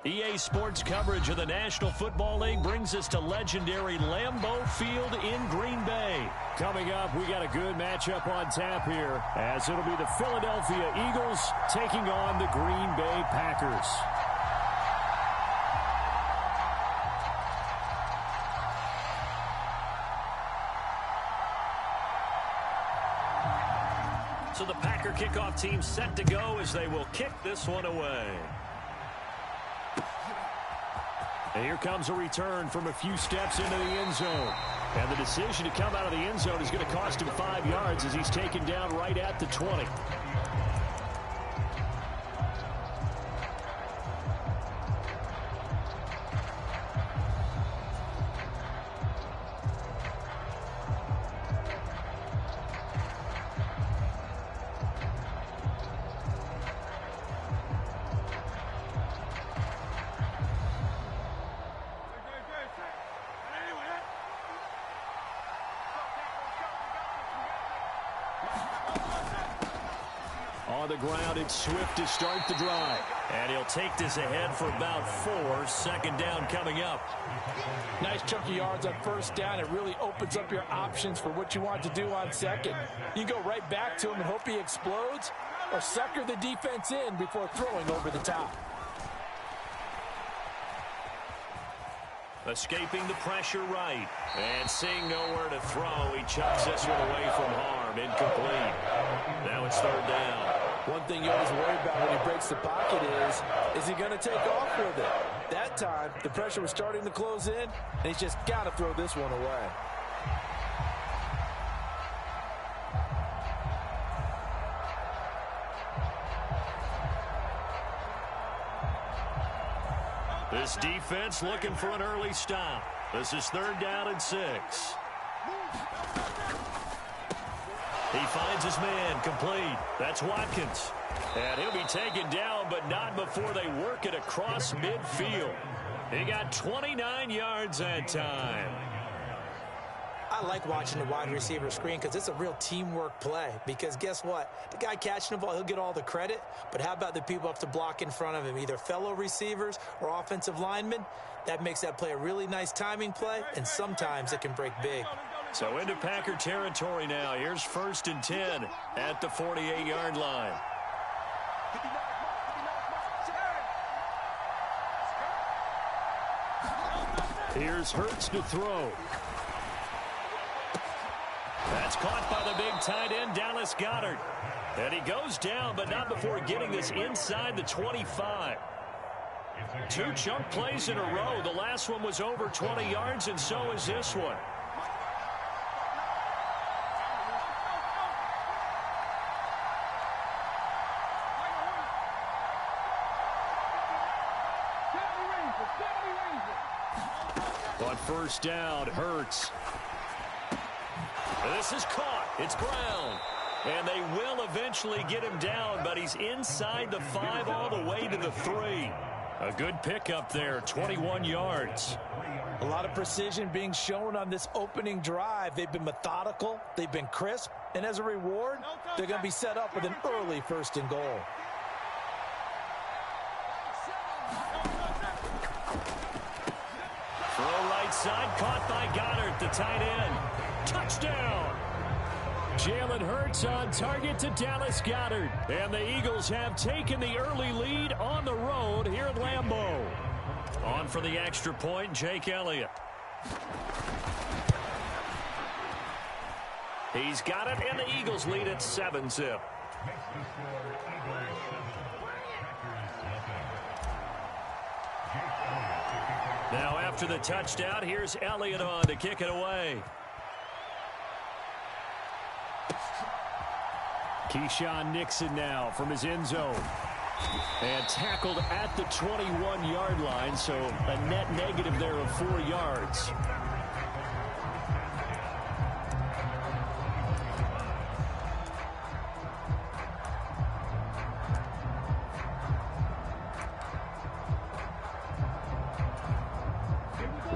EA Sports coverage of the National Football League brings us to legendary Lambeau Field in Green Bay. Coming up, we got a good matchup on tap here, as it'll be the Philadelphia Eagles taking on the Green Bay Packers. So the Packer kickoff team set to go as they will kick this one away. And here comes a return from a few steps into the end zone. And the decision to come out of the end zone is going to cost him 5 yards as he's taken down right at the 20. On the ground, it's Swift to start the drive. And he'll take this ahead for about 4. Second down coming up. Nice chunk of yards on first down. It really opens up your options for what you want to do on second. You go right back to him and hope he explodes, or sucker the defense in before throwing over the top. Escaping the pressure right. And seeing nowhere to throw, he chucks this one away from harm. Incomplete. Now it's third down. One thing you always worry about when he breaks the pocket is he going to take off with it? That time, the pressure was starting to close in, and he's just got to throw this one away. This defense looking for an early stop. This is third down and 6. He finds his man, complete. That's Watkins. And he'll be taken down, but not before they work it across midfield. He got 29 yards that time. I like watching the wide receiver screen because it's a real teamwork play. Because guess what? The guy catching the ball, he'll get all the credit. But how about the people up to block in front of him, either fellow receivers or offensive linemen? That makes that play a really nice timing play, and sometimes it can break big. So into Packer territory now. Here's 1st and 10 at the 48-yard line. Here's Hurts to throw. That's caught by the big tight end, Dallas Goedert. And he goes down, but not before getting this inside the 25. 2 chunk plays in a row. The last one was over 20 yards, and so is this one. On first down, Hurts. This is caught. It's ground. And they will eventually get him down, but he's inside the 5 all the way to the 3. A good pickup there, 21 yards. A lot of precision being shown on this opening drive. They've been methodical, they've been crisp, and as a reward, they're going to be set up with an early 1st and goal. Throw right side, caught by Goddard, the tight end. Touchdown! Jalen Hurts on target to Dallas Goedert. And the Eagles have taken the early lead on the road here at Lambeau. On for the extra point, Jake Elliott. He's got it, and the Eagles lead at 7-zip. Now after the touchdown, here's Elliott on to kick it away. Keyshawn Nixon now from his end zone. And tackled at the 21-yard line, so a net negative there of 4 yards.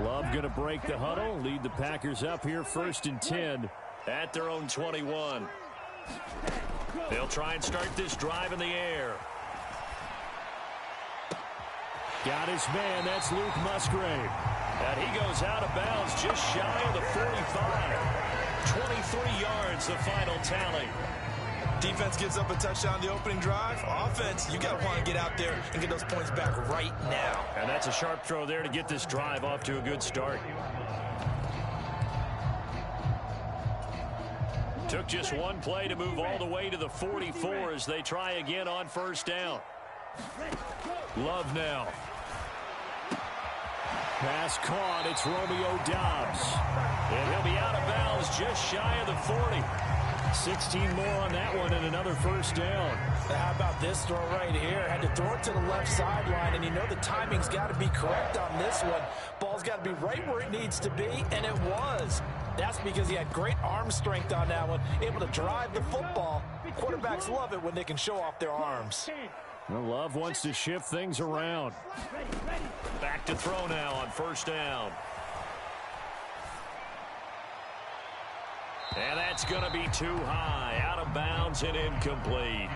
Love going to break the huddle, lead the Packers up here 1st and 10 at their own 21. They'll try and start this drive in the air. Got his man. That's Luke Musgrave. And he goes out of bounds just shy of the 45. 23 yards, the final tally. Defense gives up a touchdown the opening drive. Offense, you got to want to get out there and get those points back right now. And that's a sharp throw there to get this drive off to a good start. Took just one play to move all the way to the 44 as they try again on first down. Love now. Pass caught. It's Romeo Doubs. And he'll be out of bounds just shy of the 40. 16 more on that one and another first down. How about this throw right here? Had to throw it to the left sideline, and you know the timing's got to be correct on this one. Ball's got to be right where it needs to be, and it was. That's because he had great arm strength on that one, able to drive the football. Quarterbacks love it when they can show off their arms. Well, Love wants to shift things around. Back to throw now on first down. And that's going to be too high. Out of bounds and incomplete.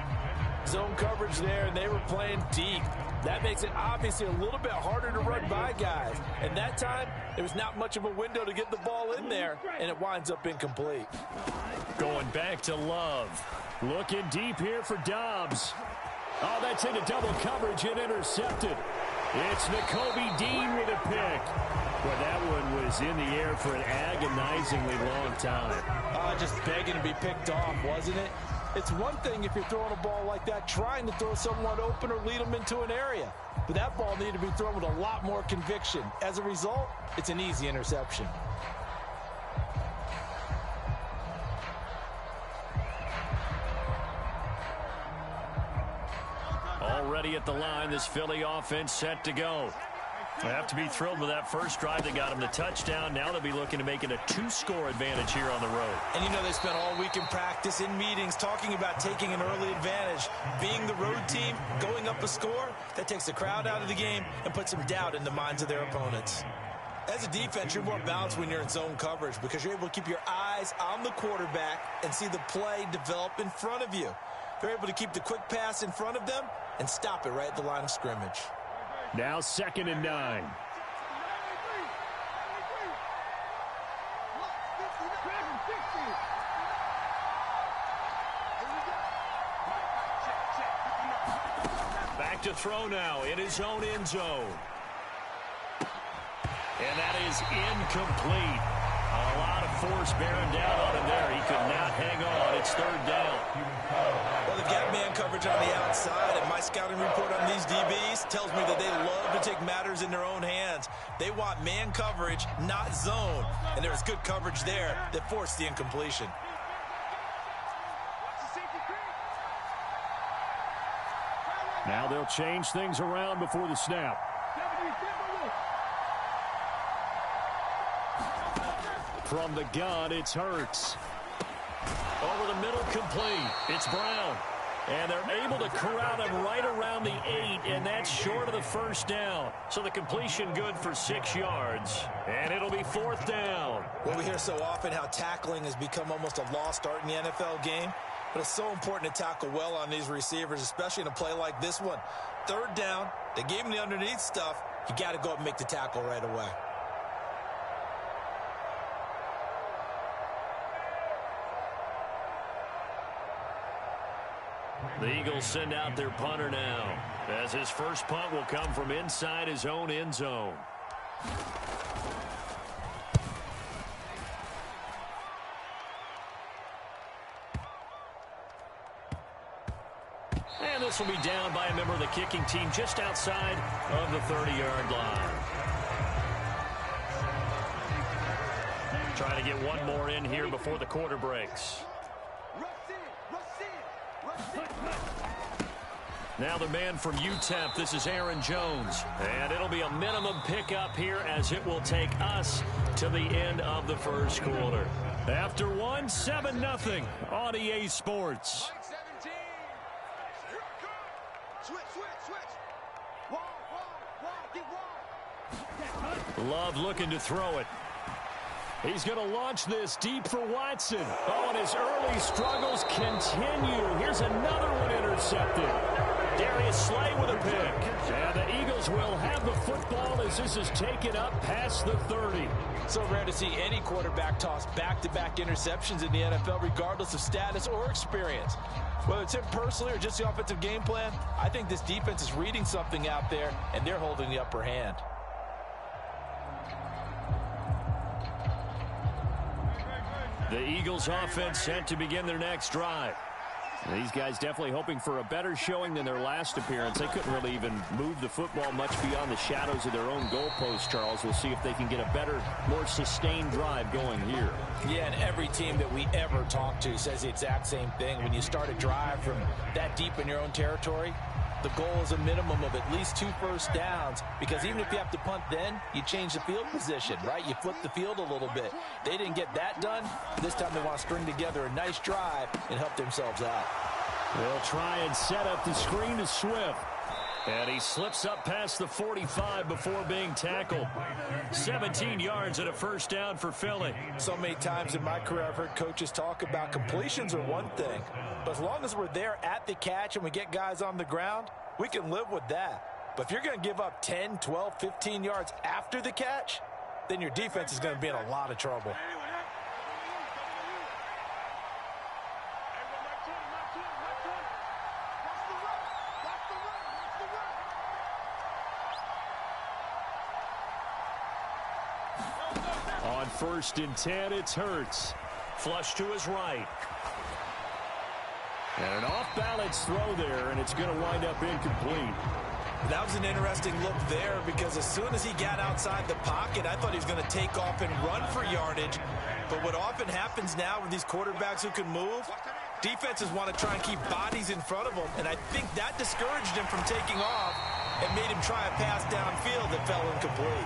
Zone coverage there, and they were playing deep. That makes it obviously a little bit harder to run by guys. And that time, there was not much of a window to get the ball in there, and it winds up incomplete. Going back to Love. Looking deep here for Doubs. Oh, that's into double coverage and intercepted. It's Nakobe Dean with a pick. Well, that one was in the air for an agonizingly long time. Just begging to be picked off, wasn't it? It's one thing if you're throwing a ball like that, trying to throw someone open or lead them into an area. But that ball needed to be thrown with a lot more conviction. As a result, it's an easy interception. Already at the line, this Philly offense set to go. They have to be thrilled with that first drive that got them the touchdown. Now they'll be looking to make it a 2-score advantage here on the road. And you know they spent all week in practice, in meetings, talking about taking an early advantage. Being the road team, going up a score, that takes the crowd out of the game and puts some doubt in the minds of their opponents. As a defense, you're more balanced when you're in zone coverage because you're able to keep your eyes on the quarterback and see the play develop in front of you. They're able to keep the quick pass in front of them and stop it right at the line of scrimmage. Now 2nd and 9. Back to throw now in his own end zone. And that is incomplete. A lot of force bearing down on him there. He could not hang on. It's 3rd down. Well, they've got man coverage on the outside, and my scouting report on these DBs tells me that they love to take matters in their own hands. They want man coverage, not zone. And there was good coverage there that forced the incompletion. Now they'll change things around before the snap. From the gun, it's Hurts. Over the middle, complete. It's Brown. And they're able to corral him right around the 8, and that's short of the first down. So the completion good for 6 yards. And it'll be 4th down. Well, we hear so often how tackling has become almost a lost art in the NFL game. But it's so important to tackle well on these receivers, especially in a play like this one. 3rd down, they gave him the underneath stuff. You got to go up and make the tackle right away. The Eagles send out their punter now, as his first punt will come from inside his own end zone. And this will be down by a member of the kicking team just outside of the 30-yard line. Trying to get one more in here before the quarter breaks. Now the man from UTEP, this is Aaron Jones. And it'll be a minimum pickup here as it will take us to the end of the first quarter. After 1, 7-0 on EA Sports. Love looking to throw it. He's going to launch this deep for Watson. Oh, and his early struggles continue. Here's another one intercepted. Darius Slay with a pick. And the Eagles will have the football as this is taken up past the 30. So rare to see any quarterback toss back-to-back interceptions in the NFL, regardless of status or experience. Whether it's him personally or just the offensive game plan, I think this defense is reading something out there, and they're holding the upper hand. The Eagles offense set to begin their next drive. These guys definitely hoping for a better showing than their last appearance. They couldn't really even move the football much beyond the shadows of their own goalpost, Charles. We'll see if they can get a better, more sustained drive going here. Yeah, and every team that we ever talk to says the exact same thing. When you start a drive from that deep in your own territory, the goal is a minimum of at least 2 first downs, because even if you have to punt then, you change the field position, right? You flip the field a little bit. They didn't get that done. This time they want to string together a nice drive and help themselves out. They'll try and set up the screen to Swift. And he slips up past the 45 before being tackled. 17 yards and a first down for Philly. So many times in my career I've heard coaches talk about completions are one thing, but as long as we're there at the catch and we get guys on the ground, we can live with that. But if you're going to give up 10, 12, 15 yards after the catch, then your defense is going to be in a lot of trouble. On 1st and 10, it's Hurts. Flush to his right. And an off-balance throw there, and it's going to wind up incomplete. That was an interesting look there, because as soon as he got outside the pocket, I thought he was going to take off and run for yardage. But what often happens now with these quarterbacks who can move, defenses want to try and keep bodies in front of them, and I think that discouraged him from taking off and made him try a pass downfield that fell incomplete.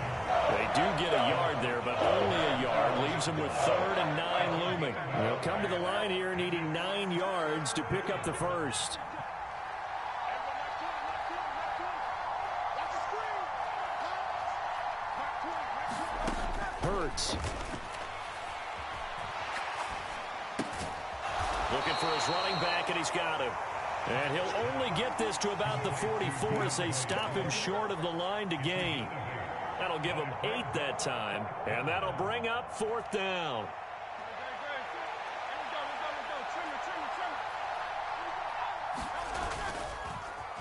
They do get a yard there, but only a yard. Leaves them with 3rd and 9 looming. They'll come to the line here needing 9 yards to pick up the first. Hurts. Looking for his running back, and he's got him. And he'll only get this to about the 44 as they stop him short of the line to gain. That'll give him 8 that time, and that'll bring up 4th down.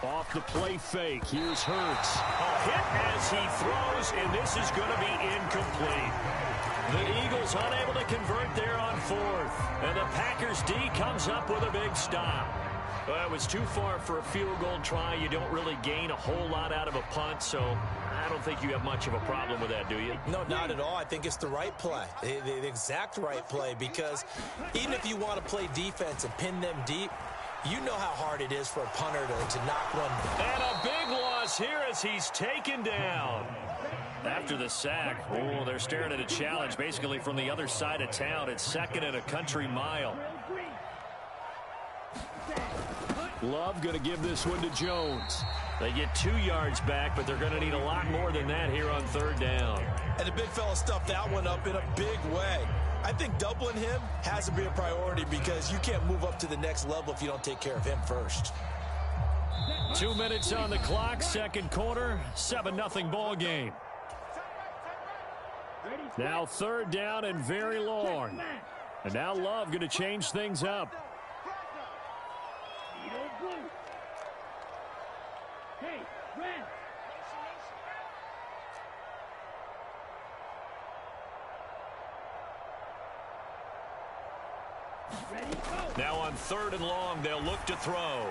Off the play fake, here's Hurts. A hit as he throws, and this is going to be incomplete. The Eagles unable to convert there on 4th, and the Packers D comes up with a big stop. Well, it was too far for a field goal try. You don't really gain a whole lot out of a punt, so I don't think you have much of a problem with that, do you? No, not at all. I think it's the right play, the exact right play, because even if you want to play defense and pin them deep, you know how hard it is for a punter to knock one. And a big loss here as he's taken down. After the sack, oh, they're staring at a challenge basically from the other side of town. It's 2nd and a country mile. Love going to give this one to Jones. They get 2 yards back, but they're going to need a lot more than that here on 3rd down. And the big fella stuffed that one up in a big way. I think doubling him has to be a priority, because you can't move up to the next level if you don't take care of him first. 2 minutes on the clock, 2nd quarter, 7-0 ball game. Now 3rd down and very long. And now Love going to change things up. Now on 3rd and long, they'll look to throw.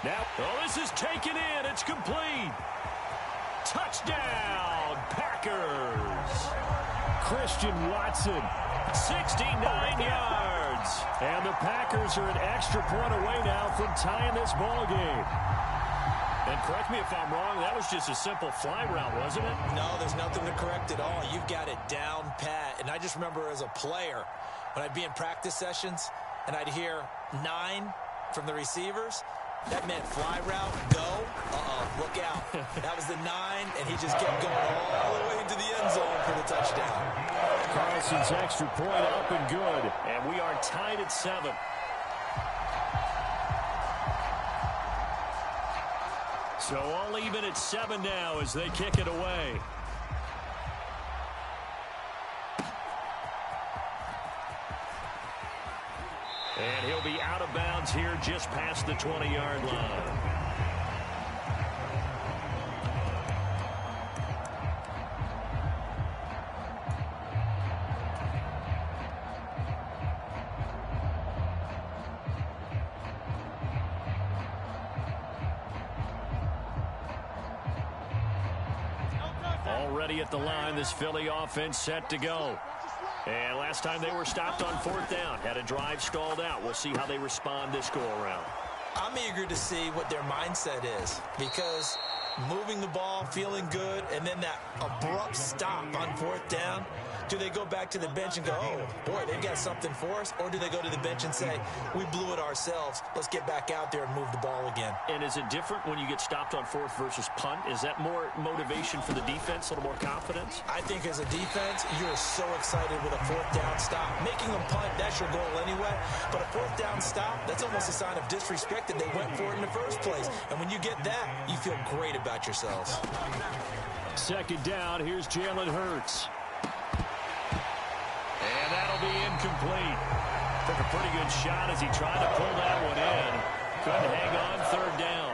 Now, oh, this is taken in. It's complete. Touchdown, Packers. Christian Watson, 69 yards. And the Packers are an extra point away now from tying this ball game. And correct me if I'm wrong, that was just a simple fly route, wasn't it? No, there's nothing to correct at all. You've got it down pat. And I just remember as a player, when I'd be in practice sessions and I'd hear 9 from the receivers, that meant fly route, go, look out. That was the 9, and he just kept going all the way into the end zone for the touchdown. Carlson's extra point up and good, and we are tied at 7. So all even at 7 now as they kick it away. And he'll be out of bounds here just past the 20-yard line. Already at the line, this Philly offense set to go. And last time they were stopped on 4th down, had a drive stalled out. We'll see how they respond this go-around. I'm eager to see what their mindset is, because moving the ball, feeling good, and then that abrupt stop on 4th down, do they go back to the bench and go, oh, boy, they've got something for us? Or do they go to the bench and say, we blew it ourselves, let's get back out there and move the ball again? And is it different when you get stopped on 4th versus punt? Is that more motivation for the defense, a little more confidence? I think as a defense, you're so excited with a 4th down stop. Making them punt, that's your goal anyway. But a 4th down stop, that's almost a sign of disrespect that they went for it in the first place. And when you get that, you feel great about yourselves. 2nd down, here's Jalen Hurts. And that'll be incomplete. Took a pretty good shot as he tried to pull that one in. Couldn't hang on 3rd down.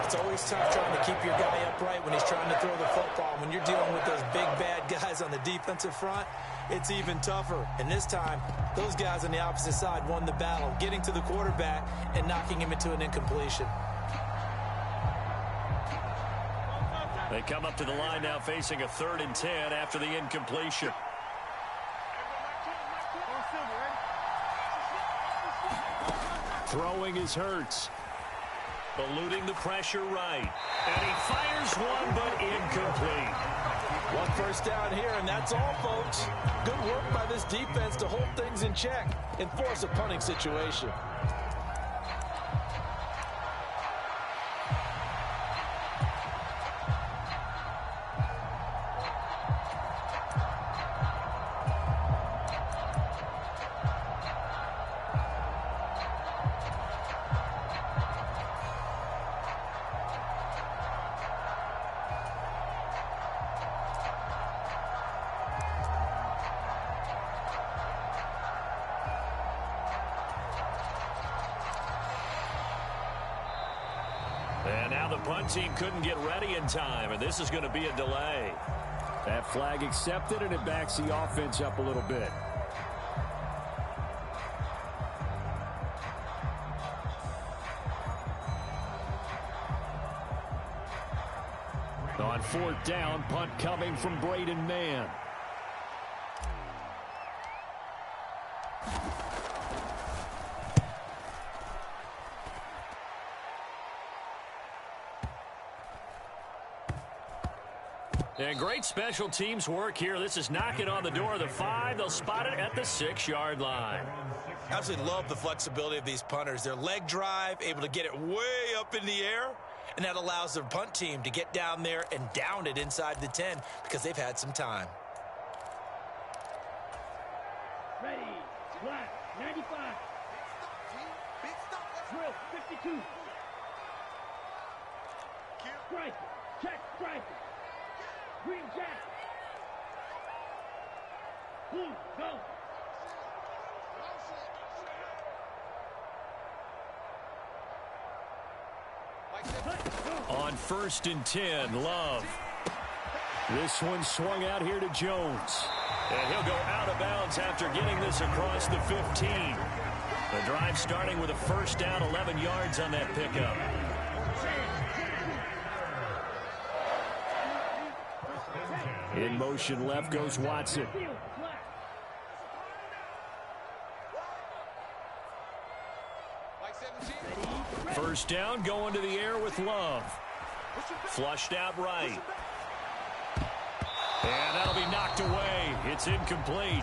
It's always tough trying to keep your guy upright when he's trying to throw the football. When you're dealing with those big, bad guys on the defensive front, it's even tougher. And this time, those guys on the opposite side won the battle, getting to the quarterback and knocking him into an incompletion. They come up to the line now facing a 3rd and 10 after the incompletion. Throwing is Hurts. Eluding the pressure right. And he fires one, but incomplete. 1 first down here, and that's all, folks. Good work by this defense to hold things in check and force a punting situation. And now the punt team couldn't get ready in time, and this is going to be a delay. That flag accepted, and it backs the offense up a little bit. On 4th down, punt coming from Braden Mann. And great special teams work here. This is knocking on the door of the 5. They'll spot it at the 6-yard line. Absolutely love the flexibility of these punters. Their leg drive, able to get it way up in the air, and that allows their punt team to get down there and down it inside the 10 because they've had some time. Ready, black, 95. Drill, 52. Strike, check, strike. Green jack. Blue, go. On 1st and 10, Love. This one swung out here to Jones. And he'll go out of bounds after getting this across the 15. The drive starting with a 1st down, 11 yards on that pickup. In motion left goes Watson. 1st down, going to the air with Love. Flushed out right. And that'll be knocked away. It's incomplete.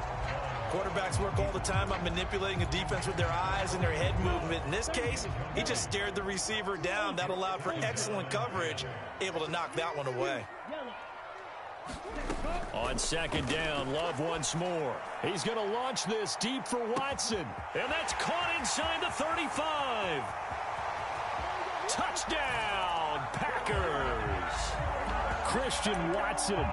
Quarterbacks work all the time on manipulating a defense with their eyes and their head movement. In this case, he just stared the receiver down. That allowed for excellent coverage, able to knock that one away. On 2nd down, Love once more. He's going to launch this deep for Watson. And that's caught inside the 35. Touchdown, Christian Watson.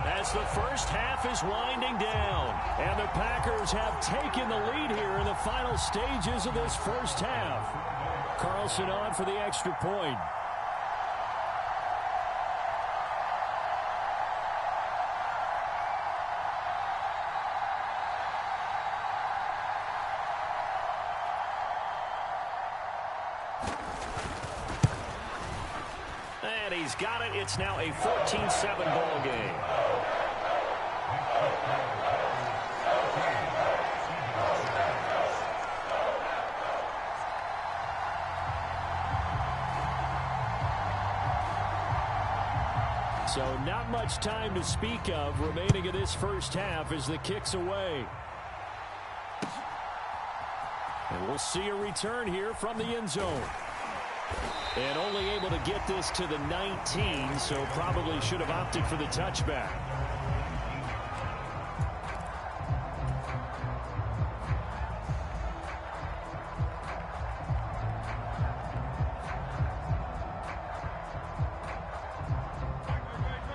As the first half is winding down, and the Packers have taken the lead here in the final stages of this first half. Carlson on for the extra point. And he's got it. It's now a 14-7 ball game. So not much time to speak of remaining in this first half as the kick's away. And we'll see a return here from the end zone. And only able to get this to the 19, so probably should have opted for the touchback.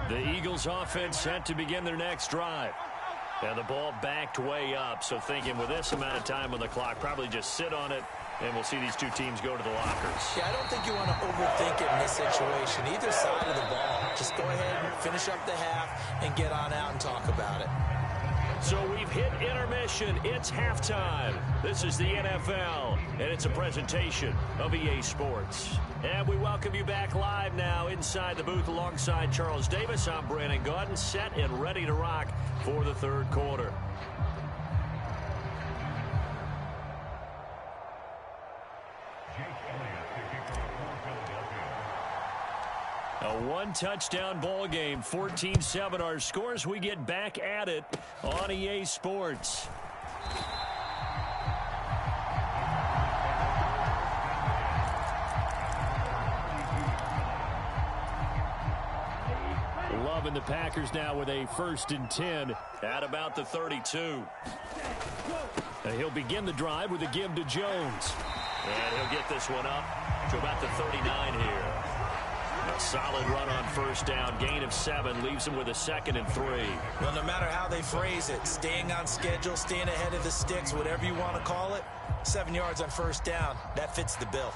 The Eagles offense set to begin their next drive. And the ball backed way up, so thinking with this amount of time on the clock, probably just sit on it, and we'll see these two teams go to the lockers. Yeah, I don't think you want to overthink it in this situation. Either side of the ball. Just go ahead and finish up the half and get on out and talk about it. So we've hit intermission. It's halftime. This is the NFL, and it's a presentation of EA Sports. And we welcome you back live now inside the booth alongside Charles Davis. I'm Brandon Gaudin, set and ready to rock for the third quarter. A one-touchdown ball game, 14-7 our scores. We get back at it on EA Sports. Loving the Packers now with a 1st and 10 at about the 32. He'll begin the drive with a give to Jones. And he'll get this one up to about the 39 here. A solid run on 1st down, gain of 7, leaves him with a 2nd and 3. Well, no matter how they phrase it, staying on schedule, staying ahead of the sticks, whatever you want to call it, 7 yards on 1st down, that fits the bill.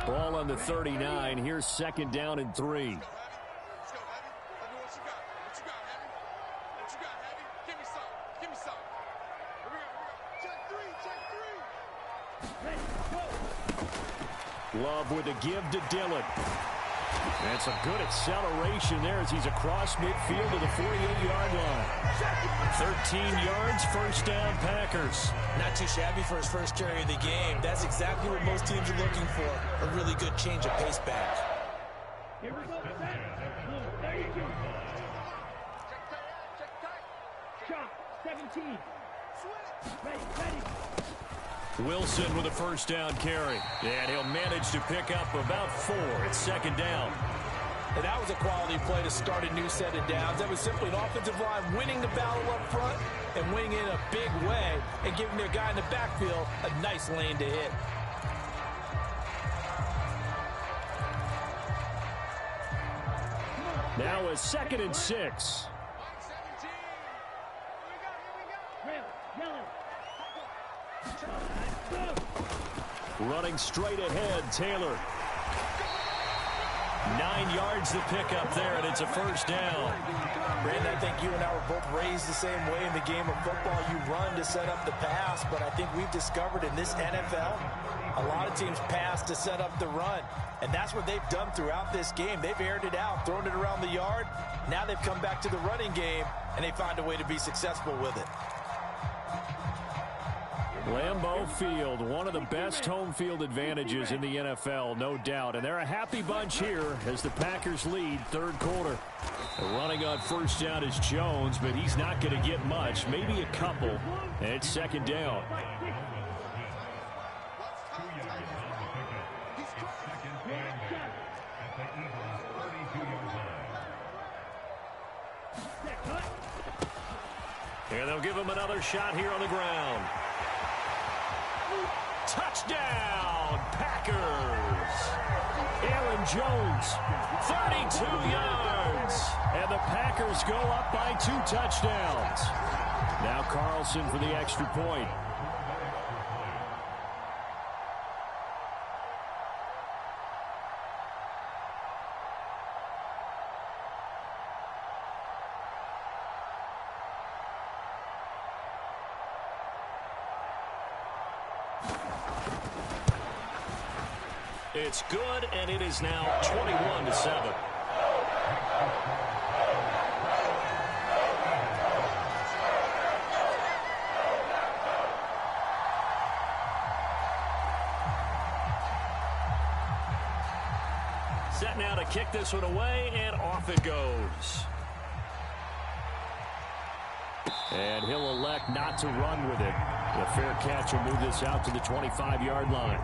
Ball on the 39. Here's 2nd down and 3. Love with a give to Dillon. And some good acceleration there as he's across midfield to the 48-yard line. 13 yards, 1st down Packers. Not too shabby for his first carry of the game. That's exactly what most teams are looking for. A really good change of pace back. Here we go. Set. 32. Shot. 17. Ready. Wilson with a 1st down carry. And he'll manage to pick up about 4 at 2nd down. And that was a quality play to start a new set of downs. That was simply an offensive line winning the battle up front and winning in a big way and giving their guy in the backfield a nice lane to hit. Now a 2nd and 6. Running straight ahead, Taylor. 9 yards to pick up there, and it's a 1st down. Brandon, I think you and I were both raised the same way in the game of football. You run to set up the pass, but I think we've discovered in this NFL, a lot of teams pass to set up the run. And that's what they've done throughout this game. They've aired it out, thrown it around the yard. Now they've come back to the running game, and they find a way to be successful with it. Lambeau Field, one of the best home field advantages in the NFL, no doubt. And they're a happy bunch here as the Packers lead 3rd quarter. Running on 1st down is Jones, but he's not going to get much, maybe a couple. And it's 2nd down. And they'll give him another shot here on the ground. Touchdown, Packers. Aaron Jones, 32 yards. And the Packers go up by 2 touchdowns. Now Carlson for the extra point. It's good, and it is now 21-7. Set now to kick this one away, and off it goes. And he'll elect not to run with it. The fair catch will move this out to the 25-yard line.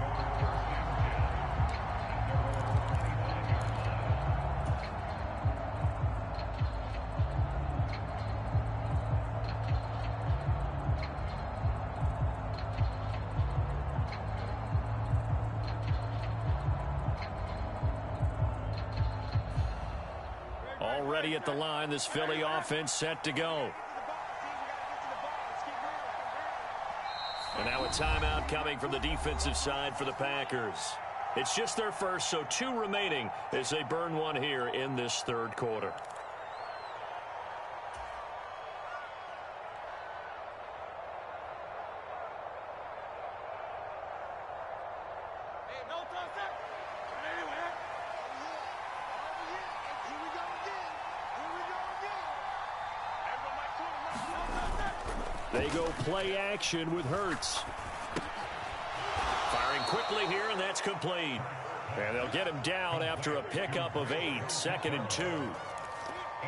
Already at the line, this Philly offense set to go. And now a timeout coming from the defensive side for the Packers. It's just their first, so 2 remaining as they burn one here in this third quarter. They go play action with Hurts. Firing quickly here, and that's complete. And they'll get him down after a pickup of 8, 2nd and 2.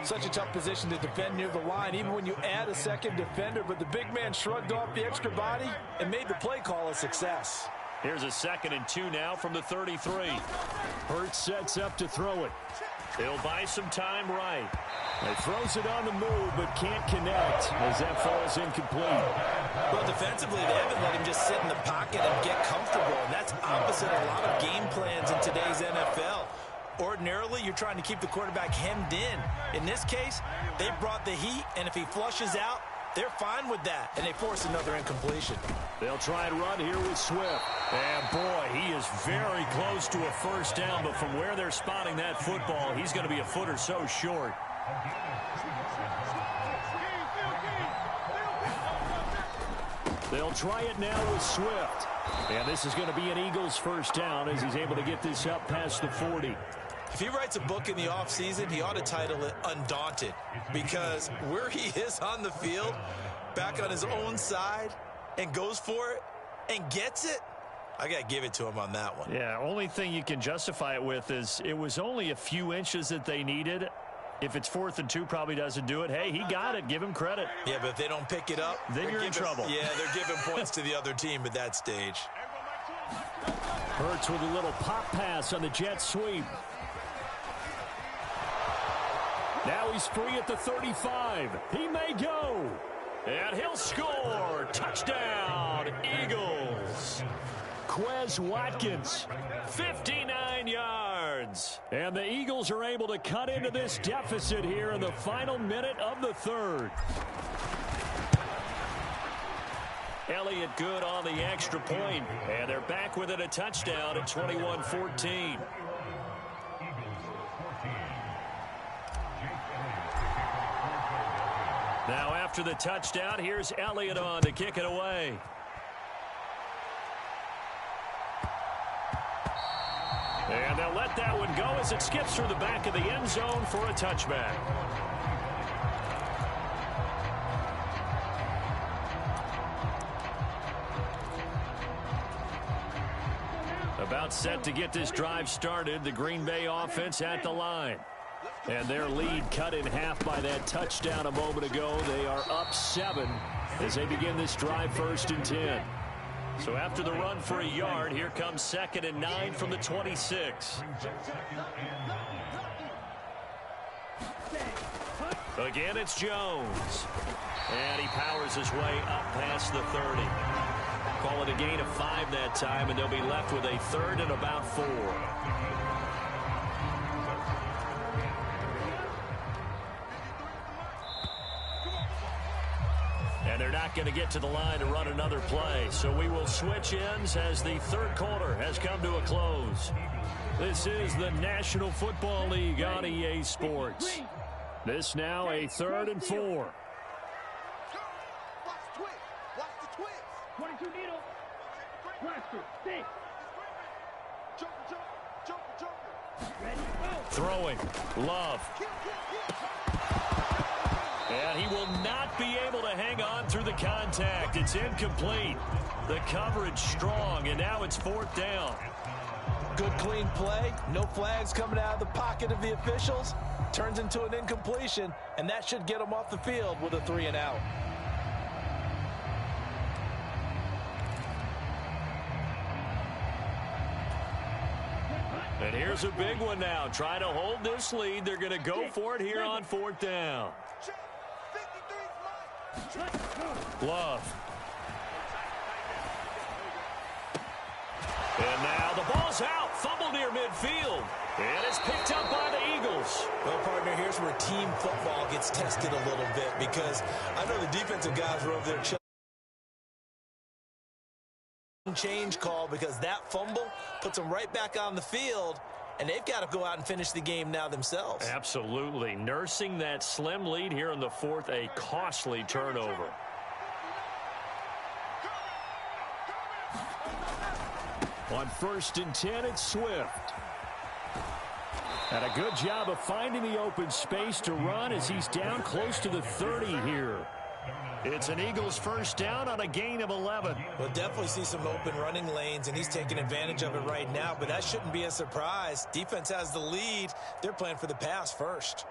Such a tough position to defend near the line, even when you add a second defender. But the big man shrugged off the extra body and made the play call a success. Here's a 2nd and 2 now from the 33. Hurts sets up to throw it. He'll buy some time right. He throws it on the move, but can't connect as that falls incomplete. Well, defensively, they haven't let him just sit in the pocket and get comfortable, and that's opposite a lot of game plans in today's NFL. Ordinarily, you're trying to keep the quarterback hemmed in. In this case, they brought the heat, and if he flushes out, they're fine with that, and they force another incompletion. They'll try and run here with Swift. And, boy, he is very close to a first down, but from where they're spotting that football, he's going to be a foot or so short. They'll try it now with Swift. And this is going to be an Eagles first down as he's able to get this up past the 40. If he writes a book in the offseason, he ought to title it Undaunted, because where he is on the field, back on his own side, and goes for it and gets it, I got to give it to him on that one. Yeah, only thing you can justify it with is it was only a few inches that they needed. If it's 4th and 2, probably doesn't do it. Hey, he got it. Give him credit. Yeah, but if they don't pick it up, then you're in trouble. Yeah, they're giving points to the other team at that stage. Hurts with a little pop pass on the jet sweep. Now he's free at the 35. He may go. And he'll score. Touchdown, Eagles. Quez Watkins, 59 yards. And the Eagles are able to cut into this deficit here in the final minute of the third. Elliott good on the extra point, and they're back within a touchdown at 21-14. Now after the touchdown, here's Elliott on to kick it away. And they'll let that one go as it skips through the back of the end zone for a touchback. About set to get this drive started, the Green Bay offense at the line. And their lead cut in half by that touchdown a moment ago. They are up 7 as they begin this drive 1st and 10. So after the run for a yard, here comes 2nd and 9 from the 26. Again, it's Jones. And he powers his way up past the 30. Call it a gain of 5 that time, and they'll be left with a 3rd and about 4. And they're not going to get to the line to run another play. So we will switch ends as the 3rd quarter has come to a close. This is the National Football League on EA Sports. This now a 3rd and 4. 22 needle. Blaster. Stick. Ready, go. Throwing. Love. And he will not be able to hang on through the contact. It's incomplete. The coverage strong, and now it's 4th down. Good clean play. No flags coming out of the pocket of the officials. Turns into an incompletion, and that should get him off the field with a 3 and out. And here's a big one now. Trying to hold this lead. They're going to go for it here on 4th down. Love. And now the ball's out. Fumble near midfield. And it's picked up by the Eagles. Well, partner, here's where team football gets tested a little bit, because I know the defensive guys were over there change call, because that fumble puts them right back on the field, and they've got to go out and finish the game now themselves. Absolutely. Nursing that slim lead here in the 4th, a costly turnover. On 1st and 10, it's Swift. And a good job of finding the open space to run as he's down close to the 30 here. It's an Eagles 1st down on a gain of 11. We'll definitely see some open running lanes, and he's taking advantage of it right now, but that shouldn't be a surprise. Defense has the lead. They're playing for the pass first.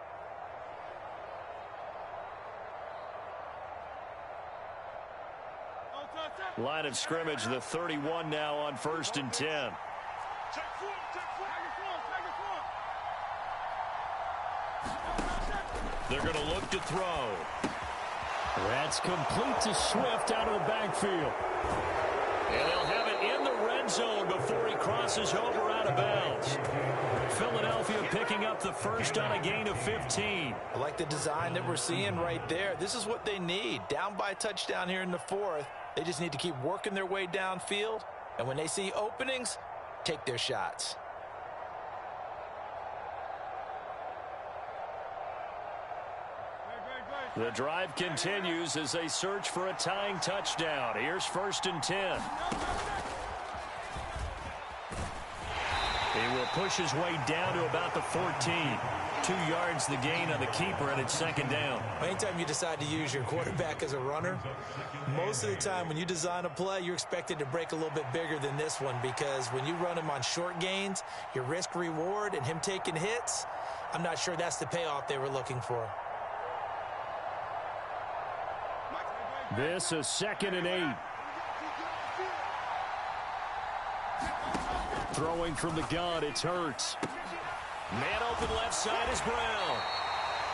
Line of scrimmage, the 31 now on 1st and 10. They're going to look to throw. That's complete to Swift out of the backfield. And they'll have it in the red zone before he crosses over out of bounds. Philadelphia picking up the 1st on a gain of 15. I like the design that we're seeing right there. This is what they need. Down by a touchdown here in the 4th. They just need to keep working their way downfield. And when they see openings, take their shots. The drive continues as they search for a tying touchdown. Here's 1st and 10. He will push his way down to about the 14. 2 yards the gain on the keeper, and it's 2nd down. Anytime you decide to use your quarterback as a runner, most of the time when you design a play, you're expected to break a little bit bigger than this one, because when you run him on short gains, your risk-reward and him taking hits, I'm not sure that's the payoff they were looking for. This is 2nd and 8. Throwing from the gun, it's Hurts. Man open left side is Brown.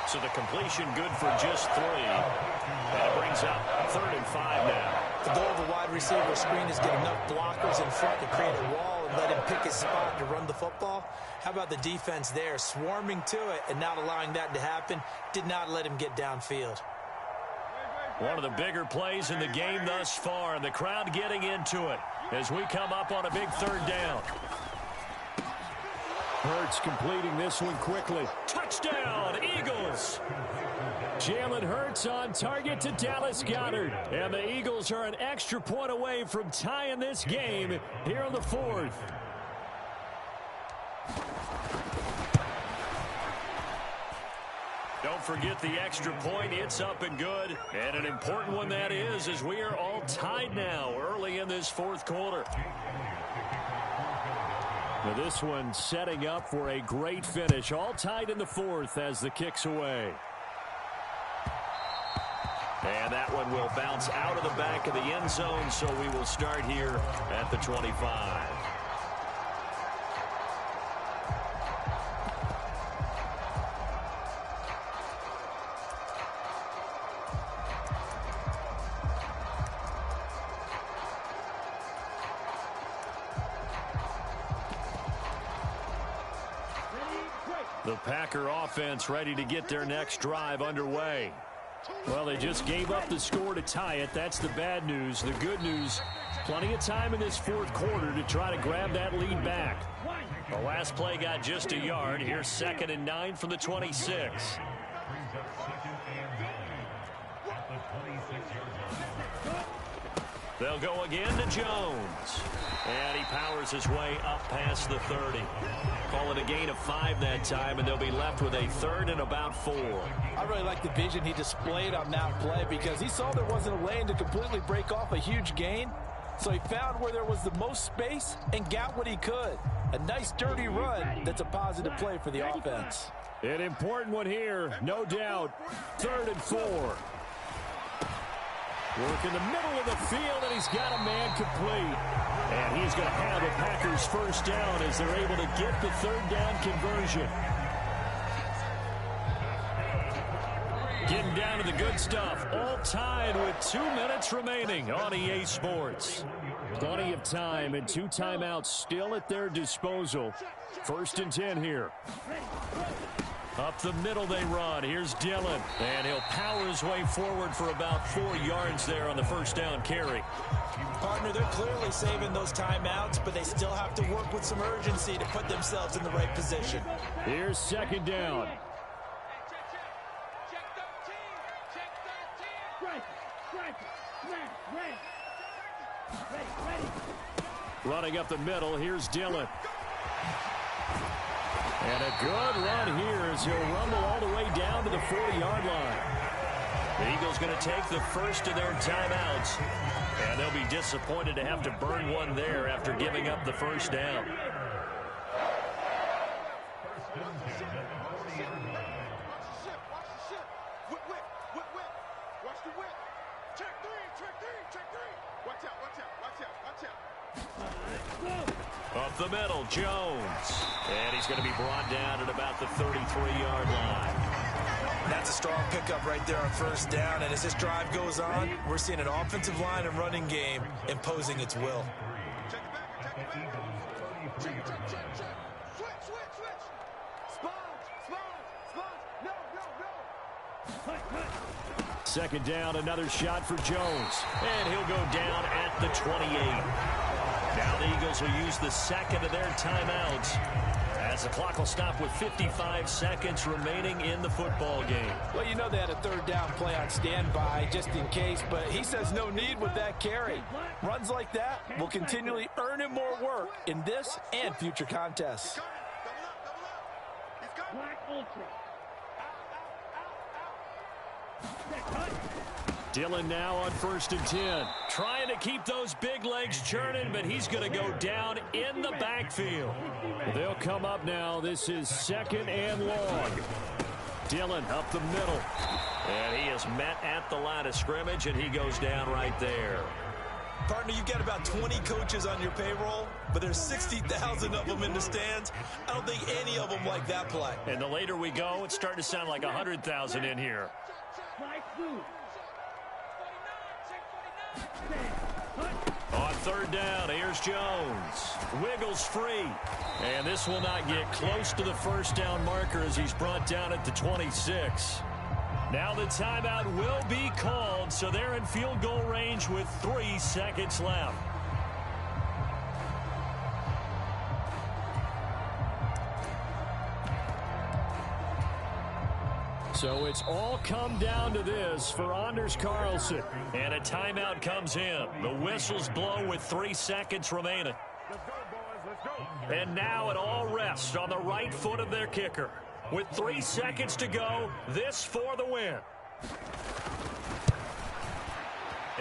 So the completion good for just 3. And it brings up 3rd and 5 now. The goal of a wide receiver screen is get enough blockers in front to create a wall and let him pick his spot to run the football. How about the defense there, swarming to it and not allowing that to happen? Did not let him get downfield. One of the bigger plays in the game thus far, and the crowd getting into it as we come up on a big 3rd down. Hurts completing this one quickly. Touchdown, Eagles! Jalen Hurts on target to Dallas Goedert. And the Eagles are an extra point away from tying this game here in the 4th. Don't forget the extra point. It's up and good. And an important one that is, as we are all tied now early in this 4th quarter. Now this one setting up for a great finish. All tied in the 4th as the kick's away. And that one will bounce out of the back of the end zone, so we will start here at the 25. The Packer offense ready to get their next drive underway. Well, they just gave up the score to tie it. That's the bad news. The good news, plenty of time in this fourth quarter to try to grab that lead back. The last play got just a yard. Here's 2nd and 9 from the 26. They'll go again to Jones. And he powers his way up past the 30. Call it a gain of 5 that time, and they'll be left with a 3rd and about 4. I really like the vision he displayed on that play because he saw there wasn't a lane to completely break off a huge gain. So he found where there was the most space and got what he could. A nice dirty run that's a positive play for the offense. An important one here, no doubt. 3rd and 4. Work in the middle of the field, and he's got a man complete. And he's going to have the Packers first down as they're able to get the 3rd down conversion. Getting down to the good stuff. All tied with 2 minutes remaining on EA Sports. Plenty of time and 2 timeouts still at their disposal. 1st and 10 here. Up the middle they run. Here's Dillon. And he'll power his way forward for about 4 yards there on the first down carry. Partner, they're clearly saving those timeouts, but they still have to work with some urgency to put themselves in the right position. Here's 2nd down. Running up the middle, here's Dillon. And a good run here as he'll rumble all the way down to the 40-yard line. The Eagles going to take the first of their timeouts. And they'll be disappointed to have to burn one there after giving up the first down. Up the middle, Jones. And he's going to be brought down at about the 33-yard line. That's a strong pickup right there on first down. And as this drive goes on, we're seeing an offensive line and running game imposing its will. Second down, another shot for Jones. And he'll go down at the 28. Now the Eagles will use the second of their timeouts as the clock will stop with 55 seconds remaining in the football game. Well, you know they had a 3rd down play on standby just in case, but he says no need with that carry. Runs like that will continually earn him more work in this and future contests. Black Ultra. Dillon now on 1st and 10. Trying to keep those big legs churning, but he's going to go down in the backfield. They'll come up now. This is 2nd and long. Dillon up the middle. And he is met at the line of scrimmage, and he goes down right there. Partner, you've got about 20 coaches on your payroll, but there's 60,000 of them in the stands. I don't think any of them like that play. And the later we go, it's starting to sound like 100,000 in here. On 3rd down, here's Jones. Wiggles free. And this will not get close to the first down marker as he's brought down at the 26. Now the timeout will be called, so they're in field goal range with 3 seconds left. So it's all come down to this for Anders Carlson. And a timeout comes in. The whistles blow with 3 seconds remaining. And now it all rests on the right foot of their kicker. With 3 seconds to go, this for the win.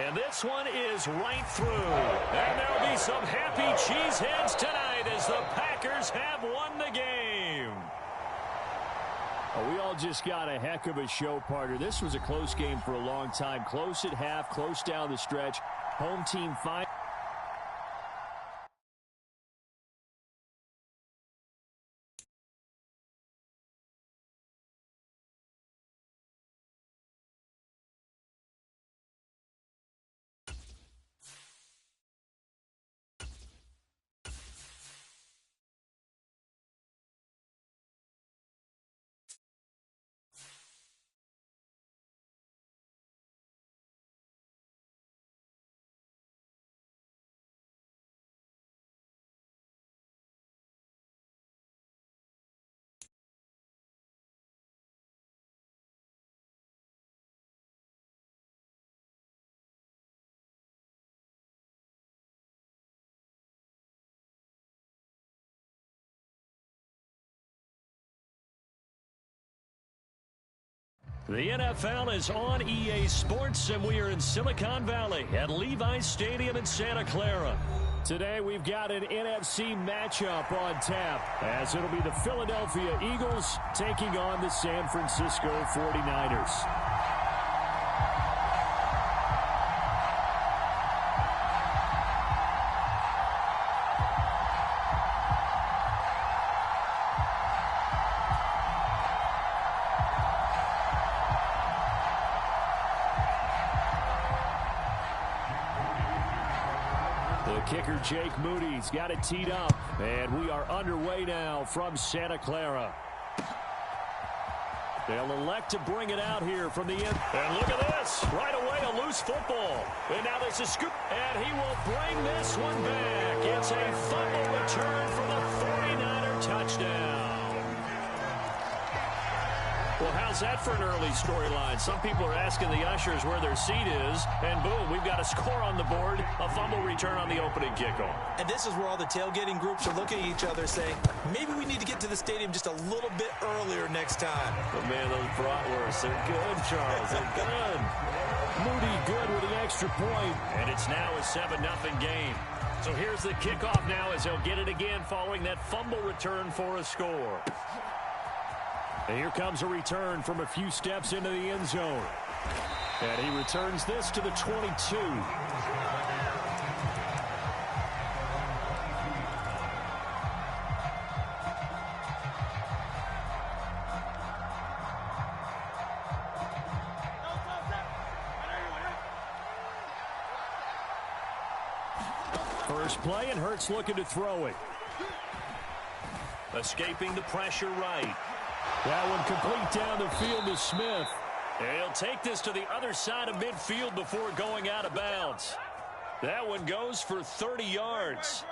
And this one is right through. And there'll be some happy cheeseheads tonight as the Packers have won the game. We all just got a heck of a show, partner. This was a close game for a long time. Close at half, close down the stretch. Home team fight. The NFL is on EA Sports, and we are in Silicon Valley at Levi's Stadium in Santa Clara. Today, we've got an NFC matchup on tap, as it'll be the Philadelphia Eagles taking on the San Francisco 49ers. Kicker Jake Moody's got it teed up, and we are underway now from Santa Clara. They'll elect to bring it out here from the end. And look at this. Right away, a loose football. And now there's a scoop, and he will bring this one back. It's a fumble return for the 49er touchdown. Well, how's that for an early storyline? Some people are asking the ushers where their seat is, and boom, we've got a score on the board, a fumble return on the opening kickoff. And this is where all the tailgating groups are looking at each other saying, maybe we need to get to the stadium just a little bit earlier next time. But man, those bratwursts, they're good, Charles, they're good. Moody good with the extra point, and it's now a 7-0 game. So here's the kickoff now as he'll get it again following that fumble return for a score. And here comes a return from a few steps into the end zone. And he returns this to the 22. First play, and Hurts looking to throw it. Escaping the pressure right. That one complete down the field to Smith. And he'll take this to the other side of midfield before going out of bounds. That one goes for 30 yards.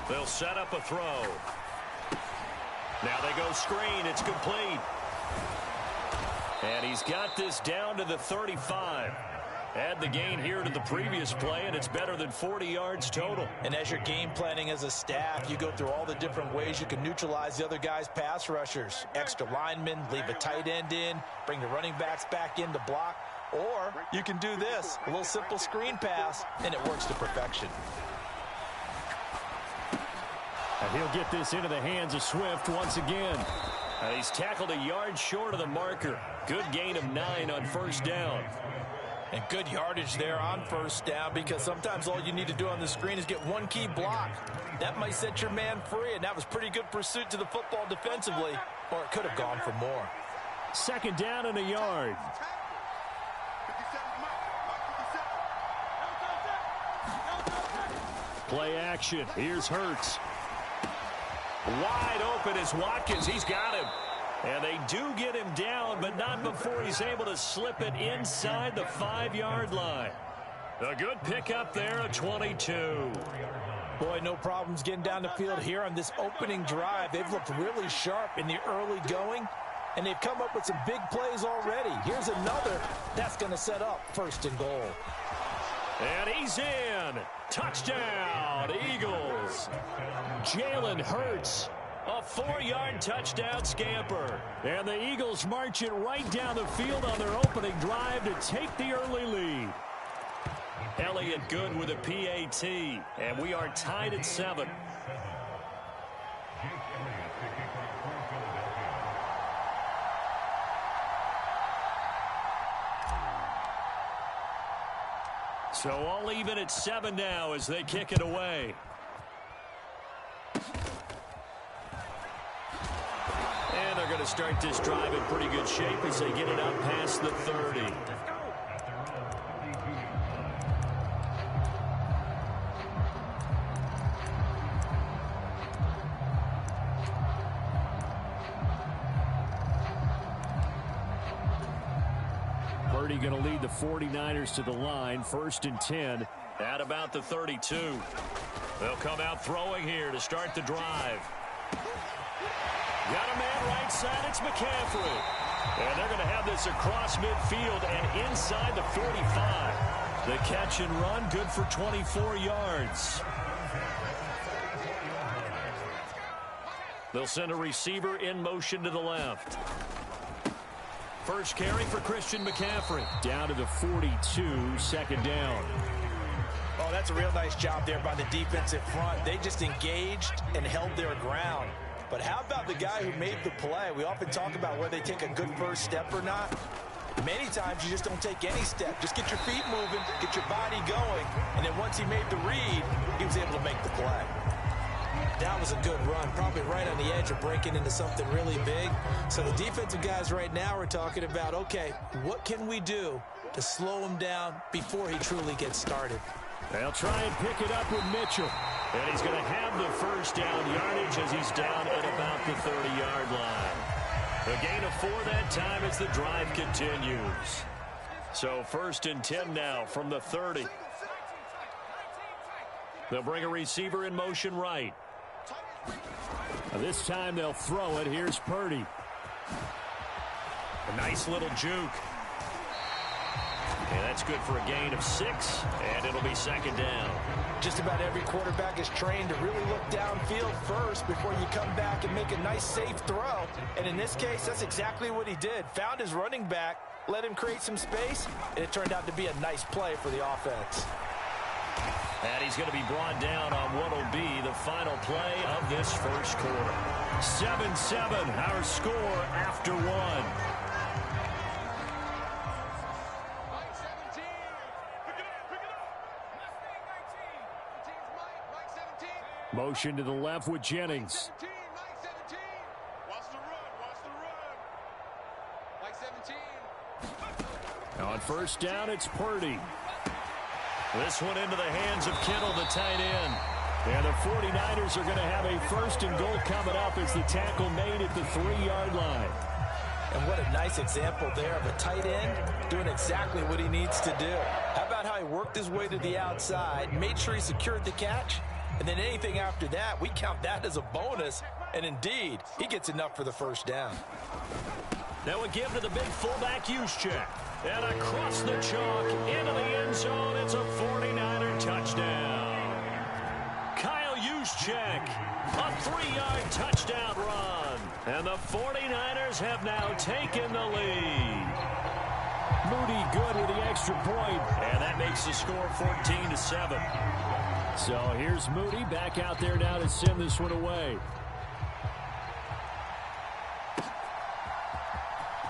They'll set up a throw. Now they go screen. It's complete. And he's got this down to the 35. Add the gain here to the previous play, and it's better than 40 yards total. And as you're game planning as a staff, you go through all the different ways you can neutralize the other guy's pass rushers. Extra linemen, leave a tight end in, bring the running backs back in to block. Or you can do this, a little simple screen pass, and it works to perfection. And he'll get this into the hands of Swift once again. And he's tackled a yard short of the marker. Good gain of 9 on first down. And good yardage there on first down, because sometimes all you need to do on the screen is get one key block. That might set your man free, and that was pretty good pursuit to the football defensively, or it could have gone for more. Second down and a yard. Play action. Here's Hurts. Wide open is Watkins. He's got him. And they do get him down, but not before he's able to slip it inside the 5-yard line. A good pickup there, a 22. Boy, no problems getting down the field here on this opening drive. They've looked really sharp in the early going, and they've come up with some big plays already. Here's another that's going to set up first and goal. And he's in. Touchdown, Eagles. Jalen Hurts. A 4-yard touchdown scamper. And the Eagles march it right down the field on their opening drive to take the early lead. Elliott good with a PAT. And we are tied at 7. So all even at 7 now as they kick it away. And they're going to start this drive in pretty good shape as they get it out past the 30. Purdy going to lead the 49ers to the line, 1st and 10 at about the 32. They'll come out throwing here to start the drive. Got a man right side, it's McCaffrey. And they're going to have this across midfield and inside the 45. The catch and run, good for 24 yards. They'll send a receiver in motion to the left. First carry for Christian McCaffrey. Down to the 42, second down. Oh, that's a real nice job there by the defensive front. They just engaged and held their ground. But how about the guy who made the play? We often talk about whether they take a good first step or not. Many times you just don't take any step. Just get your feet moving, get your body going, and then once he made the read, he was able to make the play. That was a good run, probably right on the edge of breaking into something really big. So the defensive guys right now are talking about, okay, what can we do to slow him down before he truly gets started? They'll try and pick it up with Mitchell. And he's going to have the first down yardage as he's down at about the 30-yard line. A gain of 4 that time as the drive continues. So 1st and 10 now from the 30. They'll bring a receiver in motion right. This time they'll throw it. Here's Purdy. A nice little juke. And that's good for a gain of 6, and it'll be second down. Just about every quarterback is trained to really look downfield first before you come back and make a nice, safe throw. And in this case, that's exactly what he did. Found his running back, let him create some space, and it turned out to be a nice play for the offense. And he's going to be brought down on what will be the final play of this first quarter. 7-7, our score after 1. Motion to the left with Jennings. On first down, it's Purdy. This one into the hands of Kittle, the tight end. And the 49ers are going to have a 1st and goal coming up as the tackle made at the 3-yard line. And what a nice example there of a tight end doing exactly what he needs to do. How about how he worked his way to the outside, made sure he secured the catch, and then anything after that, we count that as a bonus. And indeed, he gets enough for the first down. Now we give to the big fullback Juszczyk. And across the chalk, into the end zone, it's a 49er touchdown. Kyle Juszczyk, a 3-yard touchdown run. And the 49ers have now taken the lead. Moody good with the extra point, and that makes the score 14-7. So here's Moody back out there now to send this one away.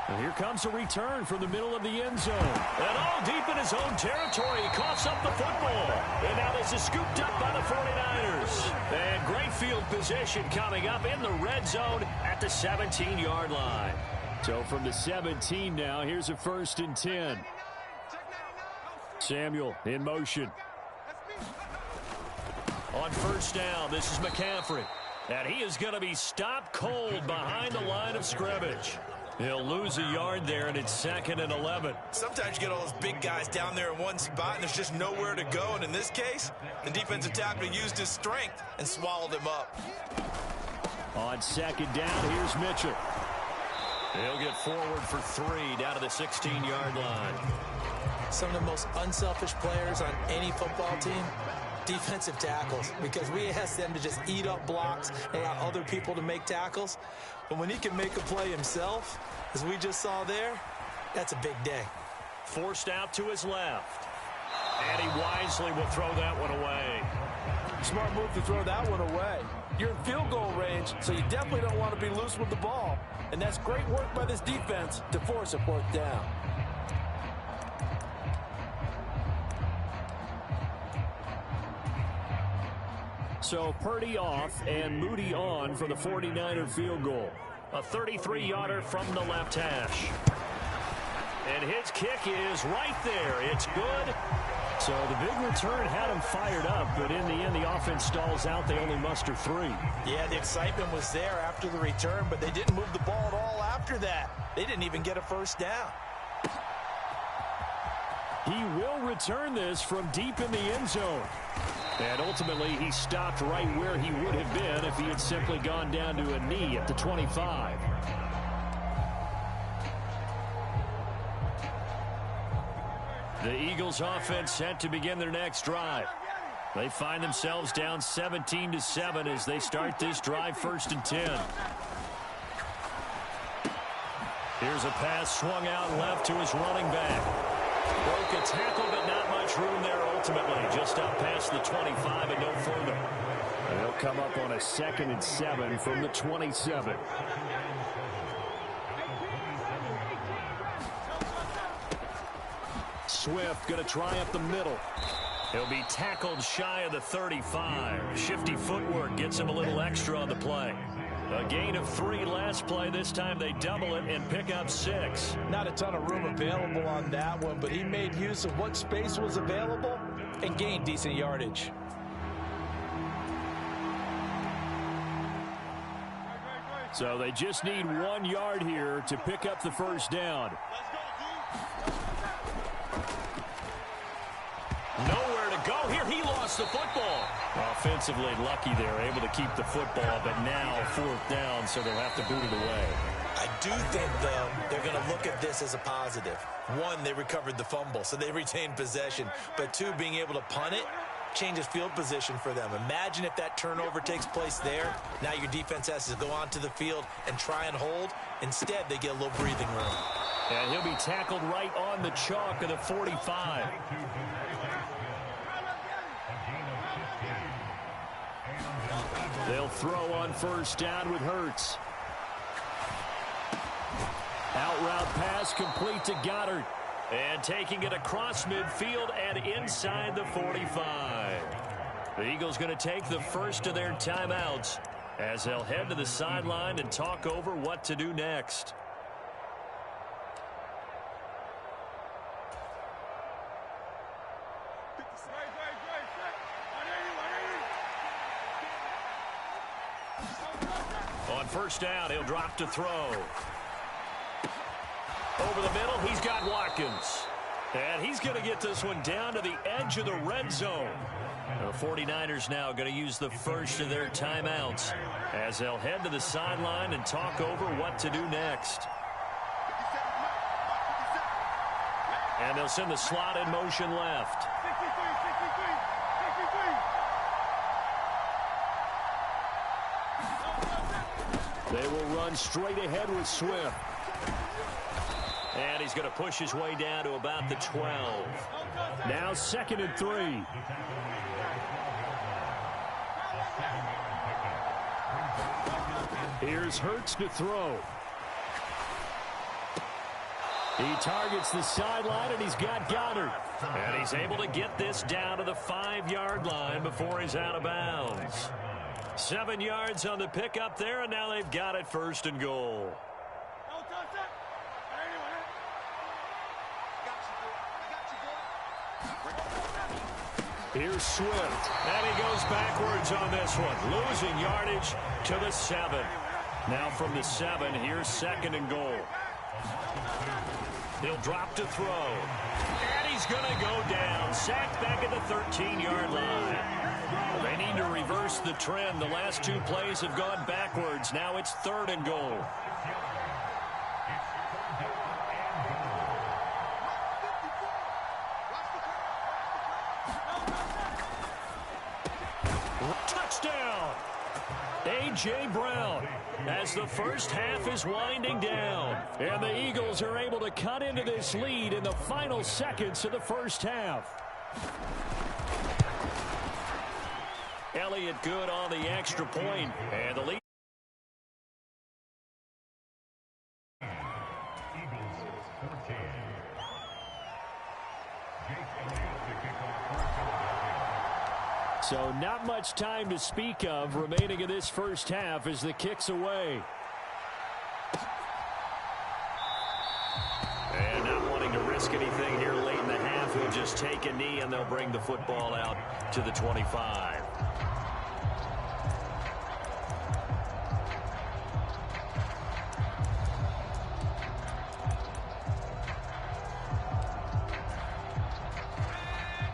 And here comes a return from the middle of the end zone. And all deep in his own territory. He coughs up the football. And now this is scooped up by the 49ers. And great field position coming up in the red zone at the 17-yard line. So from the 17 now, here's a 1st and 10. Samuel in motion. On first down, this is McCaffrey. And he is going to be stopped cold behind the line of scrimmage. He'll lose a yard there, and it's 2nd and 11. Sometimes you get all those big guys down there in one spot, and there's just nowhere to go. And in this case, the defensive tackle used his strength and swallowed him up. On 2nd down, here's Mitchell. He'll get forward for 3 down to the 16-yard line. Some of the most unselfish players on any football team, defensive tackles, because we ask them to just eat up blocks and allow other people to make tackles. But when he can make a play himself, as we just saw there, that's a big day. Forced out to his left. And he wisely will throw that one away. Smart move to throw that one away. You're in field goal range, so you definitely don't want to be loose with the ball. And that's great work by this defense to force a 4th down. So Purdy off and Moody on for the 49er field goal. A 33-yarder from the left hash. And his kick is right there. It's good. So the big return had him fired up, but in the end, the offense stalls out. They only muster 3. Yeah, the excitement was there after the return, but they didn't move the ball at all after that. They didn't even get a 1st down. He will return this from deep in the end zone. And ultimately, he stopped right where he would have been if he had simply gone down to a knee at the 25. The Eagles offense set to begin their next drive. They find themselves down 17-7 as they start this drive 1st and 10. Here's a pass swung out left to his running back. Broke a tackle, but not much room there ultimately. Just up past the 25 and no further. And they'll come up on a 2nd and 7 from the 27. Swift going to try up the middle. He'll be tackled shy of the 35. Shifty footwork gets him a little extra on the play. A gain of 3 last play. This time they double it and pick up 6. Not a ton of room available on that one, but he made use of what space was available and gained decent yardage. So they just need 1 yard here to pick up the 1st down. Nowhere to go here. He lost the football. Offensively lucky they're able to keep the football, but now 4th down, so they'll have to boot it away. I do think, though, they're going to look at this as a positive. 1, they recovered the fumble, so they retained possession. But 2, being able to punt it changes field position for them. Imagine if that turnover takes place there. Now your defense has to go onto the field and try and hold. Instead, they get a little breathing room. And he'll be tackled right on the chalk of the 45. They'll throw on 1st down with Hurts. Out route pass complete to Goddard. And taking it across midfield and inside the 45. The Eagles going to take the first of their timeouts as they'll head to the sideline and talk over what to do next. On 1st down, he'll drop to throw. Over the middle, he's got Watkins. And he's going to get this one down to the edge of the red zone. The 49ers now going to use the first of their timeouts as they'll head to the sideline and talk over what to do next. And they'll send the slot in motion left. They will run straight ahead with Swift. And he's going to push his way down to about the 12. Now 2nd and 3. Here's Hurts to throw. He targets the sideline, and he's got Goddard. And he's able to get this down to the 5-yard line before he's out of bounds. 7 yards on the pickup there, and now they've got it 1st and goal. Here's Swift, and he goes backwards on this one, losing yardage to the 7. Now from the 7, here's 2nd and goal. He'll drop to throw, and he's going to go down, sacked back at the 13-yard line. They need to reverse the trend. The last 2 plays have gone backwards. Now it's 3rd and goal. Touchdown! A.J. Brown as the first half is winding down. And the Eagles are able to cut into this lead in the final seconds of the first half. Elliott good on the extra point, and the lead. So not much time to speak of remaining in this first half as the kick's away. And not wanting to risk anything here late in the half, he'll just take a knee and they'll bring the football out to the 25.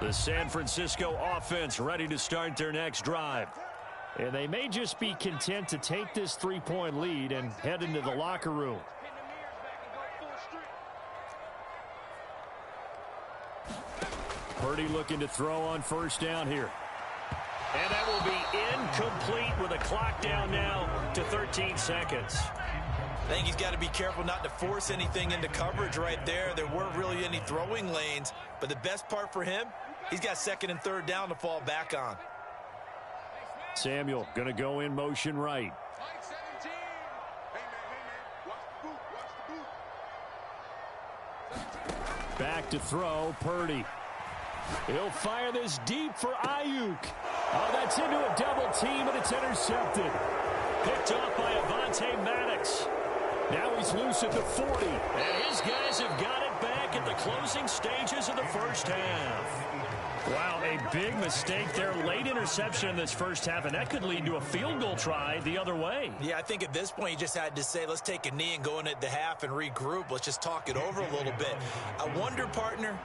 The San Francisco offense ready to start their next drive. And they may just be content to take this 3-point lead and head into the locker room. Purdy looking to throw on first down here. And that will be incomplete with a clock down now to 13 seconds. I think he's got to be careful not to force anything into coverage right there. There weren't really any throwing lanes, but the best part for him, he's got second and third down to fall back on. Samuel going to go in motion right. Back to throw, Purdy. He'll fire this deep for Ayuk. Oh, that's into a double team, and it's intercepted. Picked off by Avonte Maddox. Now he's loose at the 40. And his guys have got it back at the closing stages of the first half. Wow, a big mistake there. Late interception in this first half, and that could lead to a field goal try the other way. Yeah, I think at this point you just had to say, let's take a knee and go in at the half and regroup. Let's just talk it over a little bit. I wonder, partner,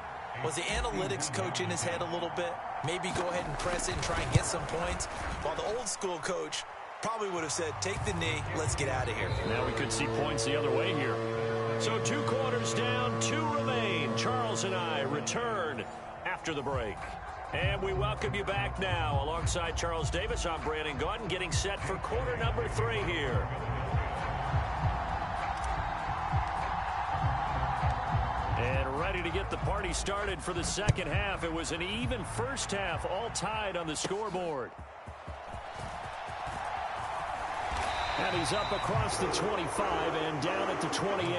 was the analytics coach in his head a little bit? Maybe go ahead and press it and try and get some points. While the old school coach probably would have said, take the knee, let's get out of here. Now we could see points the other way here. So 2 quarters down, 2 remain. Charles and I return after the break. And we welcome you back now. Alongside Charles Davis, I'm Brandon Gaudin, getting set for quarter number 3 here. And ready to get the party started for the second half. It was an even first half, all tied on the scoreboard. And he's up across the 25 and down at the 28.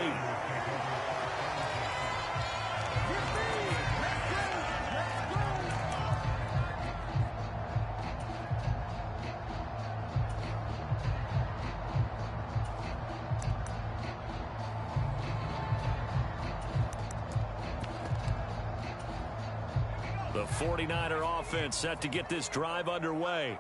The 49er offense set to get this drive underway.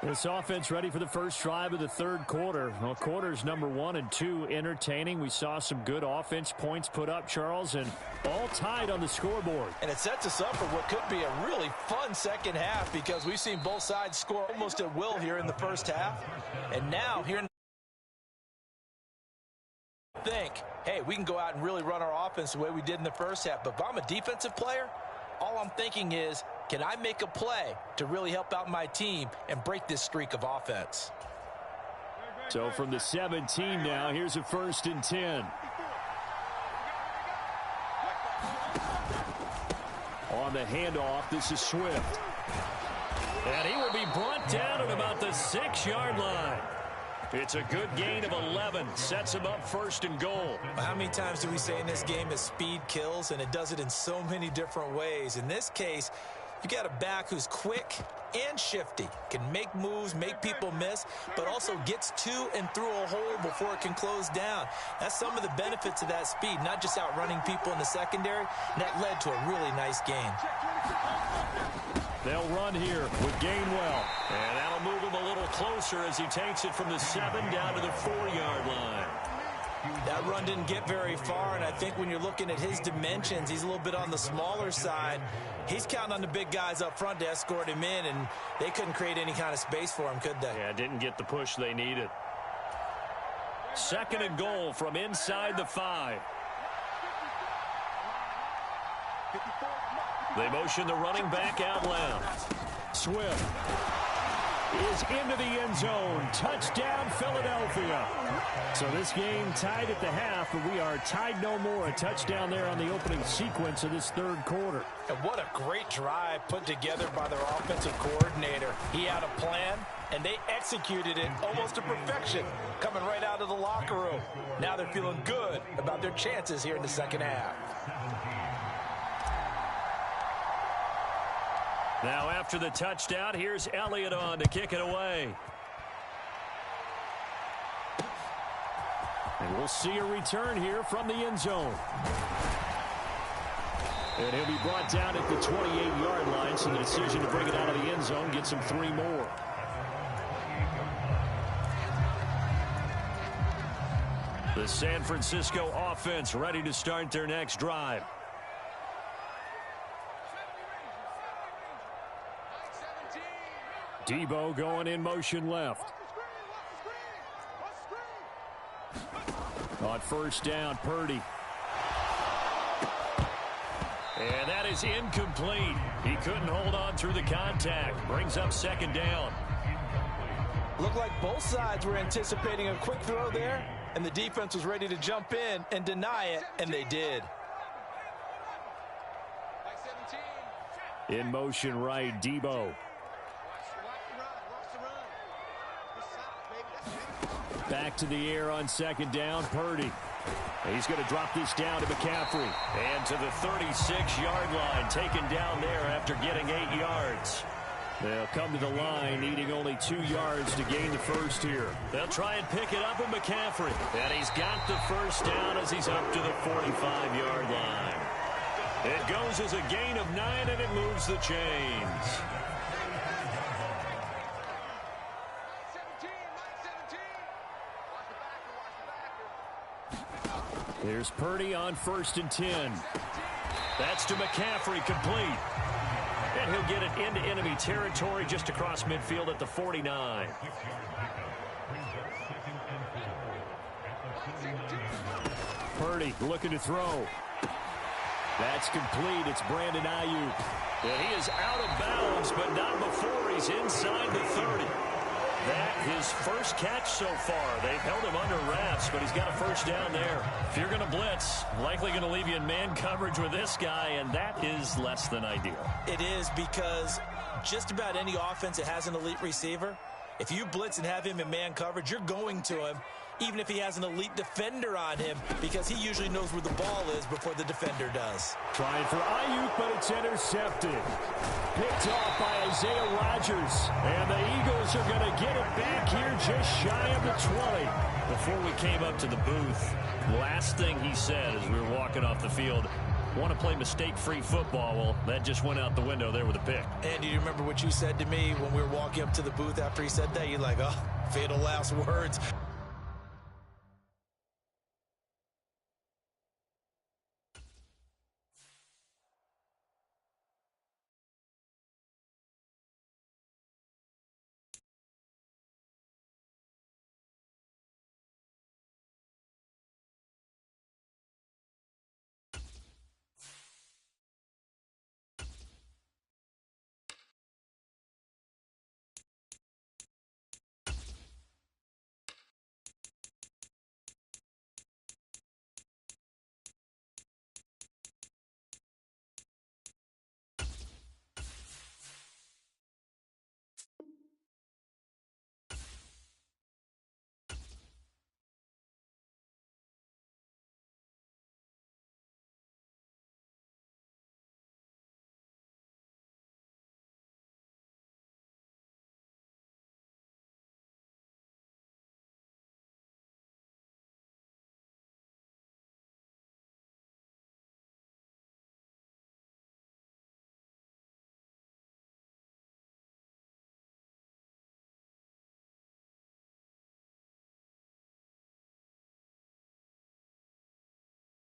This offense ready for the first drive of the third quarter. Well, quarters number 1 and 2 entertaining. We saw some good offense points put up, Charles, and all tied on the scoreboard. And it sets us up for what could be a really fun second half because we've seen both sides score almost at will here in the first half. And now here in think, hey, we can go out and really run our offense the way we did in the first half. But if I'm a defensive player, all I'm thinking is, can I make a play to really help out my team and break this streak of offense? So from the 17 now, here's a 1st and 10. On the handoff, this is Swift. And he will be brought down at about the 6-yard line. It's a good gain of 11. Sets him up 1st and goal. How many times do we say in this game is speed kills, and it does it in so many different ways. In this case, you got a back who's quick and shifty, can make moves, make people miss, but also gets to and through a hole before it can close down. That's some of the benefits of that speed, not just outrunning people in the secondary, and that led to a really nice gain. They'll run here with Gainwell, and that'll move him a little closer as he takes it from the 7 down to the 4-yard line. That run didn't get very far, and I think when you're looking at his dimensions, he's a little bit on the smaller side. He's counting on the big guys up front to escort him in, and they couldn't create any kind of space for him, could they? Yeah, didn't get the push they needed. 2nd and goal from inside the 5. They motion the running back out left. Swift is into the end zone. Touchdown, Philadelphia. So this game tied at the half, but we are tied no more. A touchdown there on the opening sequence of this third quarter. And what a great drive put together by their offensive coordinator. He had a plan, and they executed it almost to perfection, coming right out of the locker room. Now they're feeling good about their chances here in the second half. Now after the touchdown, here's Elliott on to kick it away. And we'll see a return here from the end zone. And he'll be brought down at the 28-yard line, so the decision to bring it out of the end zone gets him 3 more. The San Francisco offense ready to start their next drive. Debo going in motion left. On 1st down, Purdy. And that is incomplete. He couldn't hold on through the contact. Brings up second down. Looked like both sides were anticipating a quick throw there, and the defense was ready to jump in and deny it, and they did. In motion right, Debo. Back to the air on second down, Purdy. He's going to drop this down to McCaffrey. And to the 36-yard line, taken down there after getting 8 yards. They'll come to the line, needing only 2 yards to gain the first here. They'll try and pick it up with McCaffrey. And he's got the first down as he's up to the 45-yard line. It goes as a gain of 9, and it moves the chains. Here's Purdy on 1st and 10. That's to McCaffrey, complete. And he'll get it into enemy territory just across midfield at the 49. Purdy looking to throw. That's complete. It's Brandon Ayuk. And he is out of bounds, but not before he's inside the 30. That his first catch so far. They've held him under wraps, but he's got a first down there. If you're going to blitz, likely going to leave you in man coverage with this guy, and that is less than ideal. It is, because just about any offense that has an elite receiver, if you blitz and have him in man coverage, you're going to him, even if he has an elite defender on him, because he usually knows where the ball is before the defender does. Trying for Ayuk, but it's intercepted. Picked off by Isaiah Rodgers. And the Eagles are going to get it back here just shy of the 20. Before we came up to the booth, last thing he said as we were walking off the field, want to play mistake-free football. Well, that just went out the window there with a pick. And do you remember what you said to me when we were walking up to the booth after he said that? You're like, oh, fatal last words.